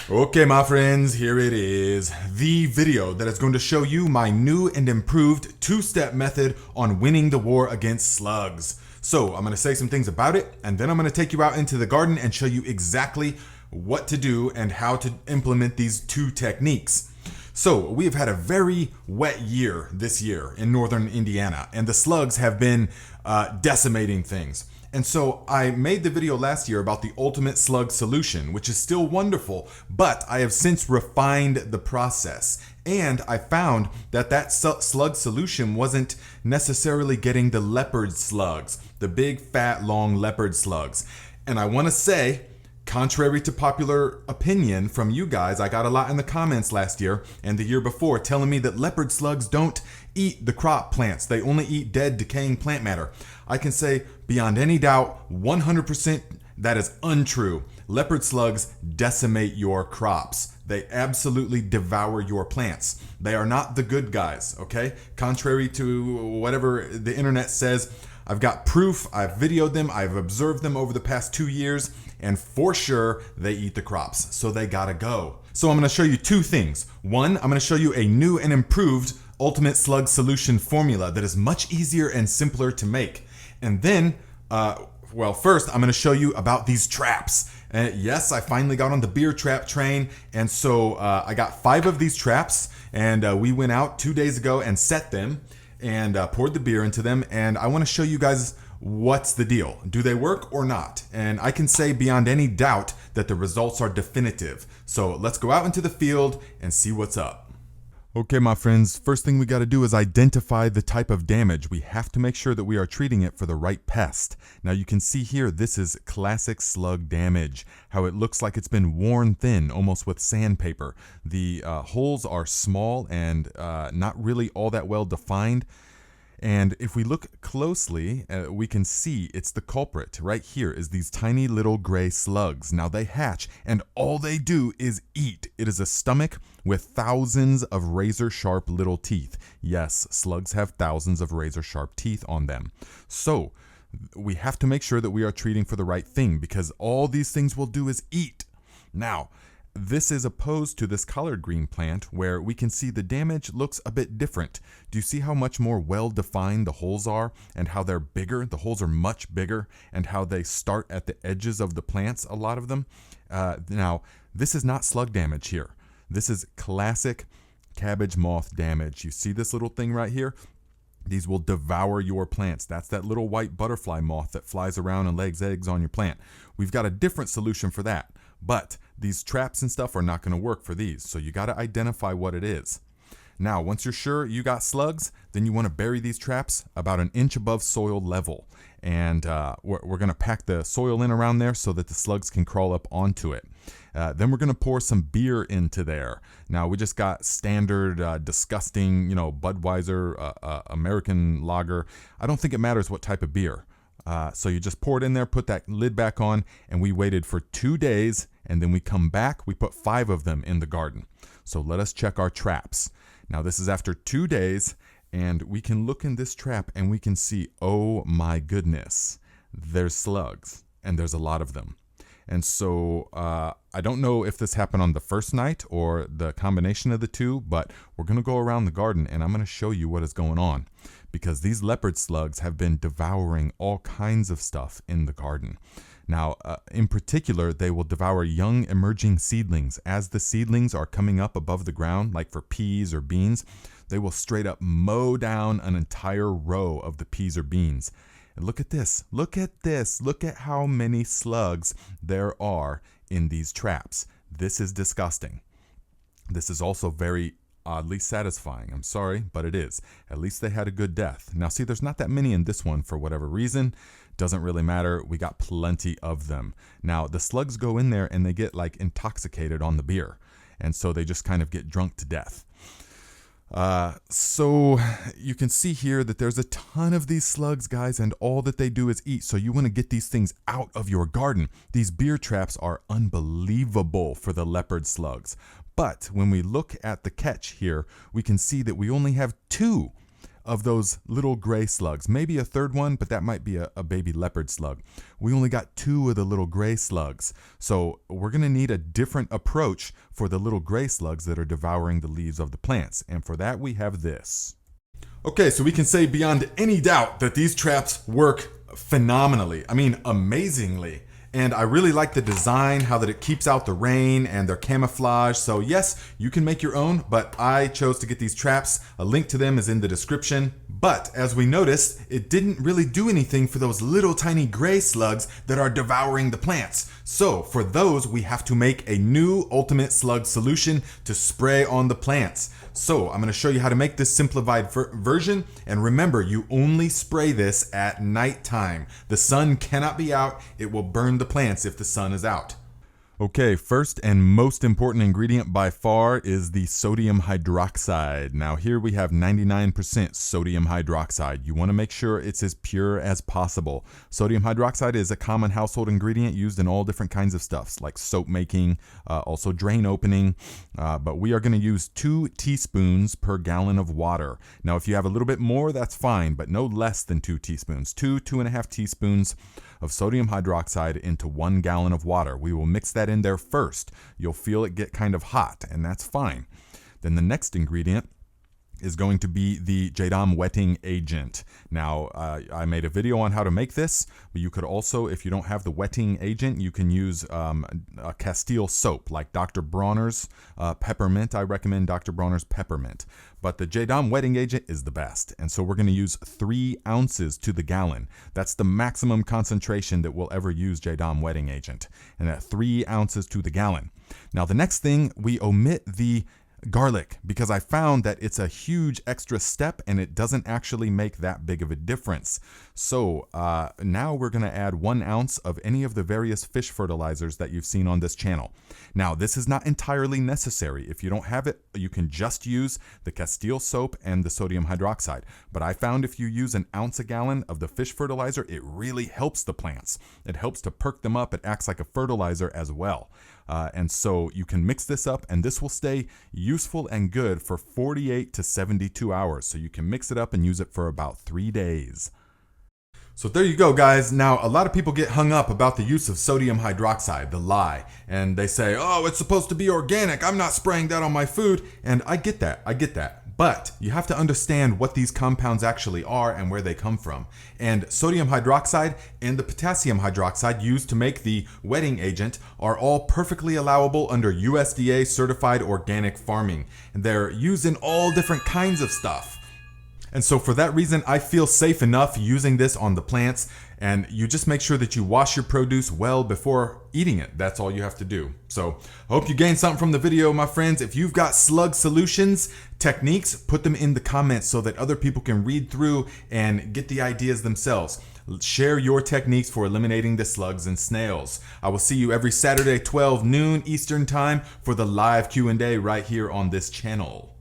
Okay, my friends, here it is. The video that is going to show you my new and improved two-step method on winning the war against slugs. So I'm going to say some things about it, and then I'm going to take you out into the garden and show you exactly what to do and how to implement these two techniques. So we have had a very wet year this year in northern Indiana, and the slugs have been decimating things. And so I made the video last year about the ultimate slug solution, which is still wonderful, but I have since refined the process. And I found that slug solution wasn't necessarily getting the leopard slugs, the big, fat, long leopard slugs. And I want to say, contrary to popular opinion from you guys, I got a lot in the comments last year and the year before telling me that leopard slugs don't eat the crop plants. They only eat dead, decaying plant matter. I can say beyond any doubt, 100% that is untrue. Leopard slugs decimate your crops. They absolutely devour your plants. They are not the good guys, okay? Contrary to whatever the internet says, I've got proof, I've videoed them, I've observed them over the past 2 years, and for sure, they eat the crops, so they gotta go. So I'm gonna show you two things. One, I'm gonna show you a new and improved ultimate slug solution formula that is much easier and simpler to make. And then, first, I'm gonna show you about these traps. Yes, I finally got on the beer trap train, and so I got 5 of these traps, and we went out 2 days ago and set them, and poured the beer into them, and I want to show you guys what's the deal. Do they work or not? And I can say beyond any doubt that the results are definitive. So let's go out into the field and see what's up. Okay, my friends, first thing we got to do is identify the type of damage. We have to make sure that we are treating it for the right pest. Now you can see here, this is classic slug damage, how it looks like it's been worn thin, almost with sandpaper. The holes are small and not really all that well defined. And if we look closely, we can see it's the culprit. Right here is these tiny little gray slugs. Now they hatch and all they do is eat. It is a stomach with thousands of razor sharp little teeth. Yes, slugs have thousands of razor sharp teeth on them. So we have to make sure that we are treating for the right thing because all these things will do is eat. Now, this is opposed to this collard green plant where we can see the damage looks a bit different. Do you see how much more well-defined the holes are and how they're bigger? The holes are much bigger and how they start at the edges of the plants, a lot of them. Now, this is not slug damage here. This is classic cabbage moth damage. You see this little thing right here? These will devour your plants. That's that little white butterfly moth that flies around and lays eggs on your plant. We've got a different solution for that. But these traps and stuff are not going to work for these. So you got to identify what it is. Now, once you're sure you got slugs, then you want to bury these traps about 1 inch above soil level. And we're going to pack the soil in around there so that the slugs can crawl up onto it. Then we're going to pour some beer into there. Now, we just got standard, disgusting, Budweiser, American lager. I don't think it matters what type of beer. So you just pour it in there, put that lid back on, and we waited for 2 days, and then we come back, we put 5 of them in the garden. So let us check our traps. Now this is after 2 days, and we can look in this trap and we can see, oh my goodness, there's slugs, and there's a lot of them. And so I don't know if this happened on the first night or the combination of the two, but we're going to go around the garden and I'm going to show you what is going on because these leopard slugs have been devouring all kinds of stuff in the garden. Now, in particular, they will devour young emerging seedlings. As the seedlings are coming up above the ground, like for peas or beans, they will straight up mow down an entire row of the peas or beans. And look at this, look at this, look at how many slugs there are in these traps. This is disgusting. This is also very oddly satisfying. I'm sorry, but it is. At least they had a good death. Now see, there's not that many in this one for whatever reason. Doesn't really matter. We got plenty of them. Now the slugs go in there and they get like intoxicated on the beer. And so they just kind of get drunk to death. So you can see here that there's a ton of these slugs, guys, and all that they do is eat. So you want to get these things out of your garden. These beer traps are unbelievable for the leopard slugs. But when we look at the catch here, we can see that we only have 2 of those little gray slugs. Maybe a third one, but that might be a baby leopard slug. We only got 2 of the little gray slugs. So we're gonna need a different approach for the little gray slugs that are devouring the leaves of the plants. And for that, we have this. Okay, so we can say beyond any doubt that these traps work phenomenally. I mean, amazingly. And I really like the design, how that it keeps out the rain, and their camouflage. So yes, you can make your own, but I chose to get these traps. A link to them is in the description. But as we noticed, it didn't really do anything for those little tiny gray slugs that are devouring the plants. So for those, we have to make a new ultimate slug solution to spray on the plants. So I'm going to show you how to make this simplified version. And remember, you only spray this at nighttime. The sun cannot be out. It will burn the plants if the sun is out. Okay, first and most important ingredient by far is the sodium hydroxide. Now here we have 99% sodium hydroxide. You want to make sure it's as pure as possible. Sodium hydroxide is a common household ingredient used in all different kinds of stuffs, like soap making, also drain opening, but we are going to use 2 teaspoons per gallon of water. Now if you have a little bit more, that's fine, but no less than 2 teaspoons. 2.5 teaspoons of sodium hydroxide into 1 gallon of water. We will mix that in there first. You'll feel it get kind of hot, and that's fine. Then the next ingredient is going to be the Jadam wetting agent. Now, I made a video on how to make this, but you could also, if you don't have the wetting agent, you can use a Castile soap like Dr. Bronner's peppermint. I recommend Dr. Bronner's peppermint. But the Jadam wetting agent is the best. And so we're going to use 3 ounces to the gallon. That's the maximum concentration that we'll ever use Jadam wetting agent. And at 3 ounces to the gallon. Now, the next thing, we omit the garlic, because I found that it's a huge extra step and it doesn't actually make that big of a difference. So now we're going to add 1 ounce of any of the various fish fertilizers that you've seen on this channel. Now this is not entirely necessary. If you don't have it, you can just use the Castile soap and the sodium hydroxide. But I found if you use 1 ounce a gallon of the fish fertilizer, it really helps the plants. It helps to perk them up. It acts like a fertilizer as well. And so you can mix this up, and this will stay useful and good for 48 to 72 hours. So you can mix it up and use it for about 3 days. So there you go, guys. Now, a lot of people get hung up about the use of sodium hydroxide, the lye, and they say, oh, it's supposed to be organic. I'm not spraying that on my food. And I get that. But you have to understand what these compounds actually are and where they come from. And sodium hydroxide and the potassium hydroxide used to make the wetting agent are all perfectly allowable under USDA certified organic farming. And they're used in all different kinds of stuff. And so for that reason, I feel safe enough using this on the plants. And you just make sure that you wash your produce well before eating it. That's all you have to do. So I hope you gained something from the video, my friends. If you've got slug solutions, techniques, put them in the comments so that other people can read through and get the ideas themselves. Share your techniques for eliminating the slugs and snails. I will see you every Saturday, 12 noon Eastern time for the live Q&A right here on this channel.